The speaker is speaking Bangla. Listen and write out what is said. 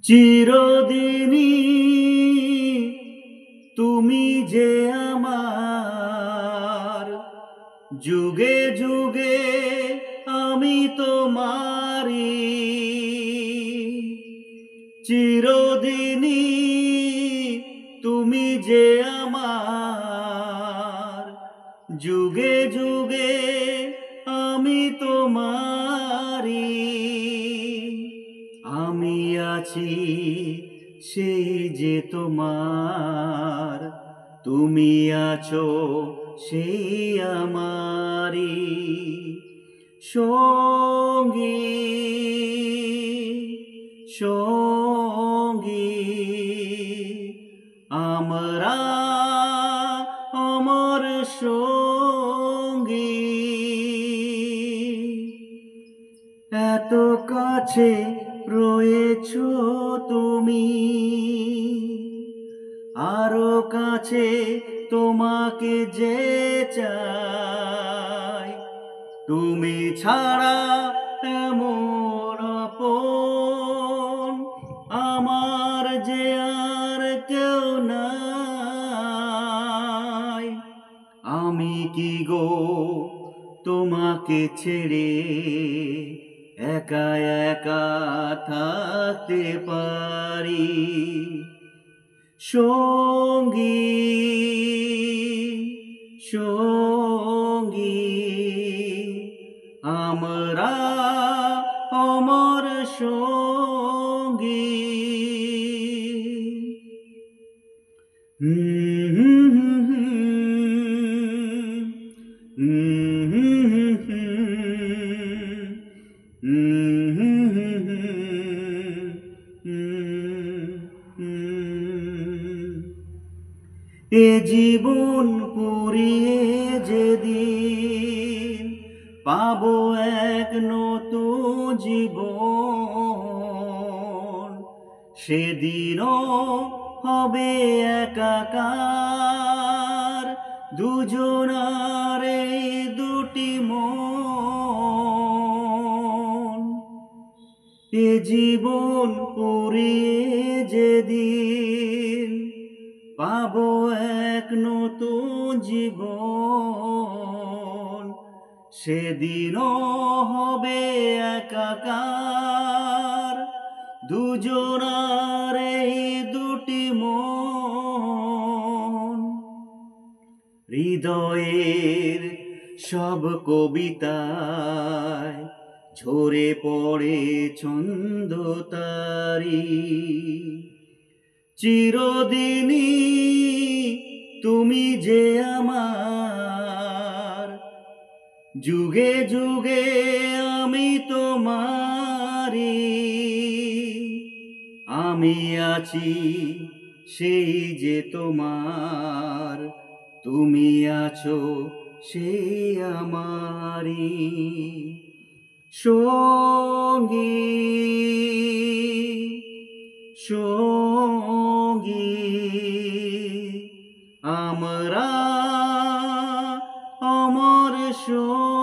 চিরদিনই তুমি যে আমার, যুগে যুগে আমি তোমারি। চিরদিনই তুমি যে আমার, যুগে যুগে আমি তোমারি। আমি আছি সেই যে তোমার, তুমি আছো সেই আমারি সঙ্গী সঙ্গী। আমরা অমর সঙ্গী, এত কাছে রয়েছো তুমি, আরো কাছে তোমাকে যে চাই। তুমি ছাড়া এমন আপন আমার যে আর কেউ নাই। আমি কি গো তোমাকে ছেড়ে একা একা থাকতে পারি? সঙ্গী সঙ্গী, আমরা অমর সঙ্গী। এ জীবন পুরিয়ে যেদিন পাবো এক নতুন জীবন, সেদিনও হবে একাকার দুজনার এই দুটি মন। এ জীবন পুরিয়ে যেদিন পাবো এক নতুন জীবন, সেদিনও হবে একাকার দুজনার এই দুটি মন। হৃদয়ের সব কবিতায় ঝরে পড়ে ছন্দ তারি। চিরদিনই তুমি যে আমার, যুগে যুগে আমি তোমারি। আমি আছি সেই যে তোমার, তুমি আছো সেই আমারি সঙ্গী সঙ্গী। আমরা অমর সঙ্গী।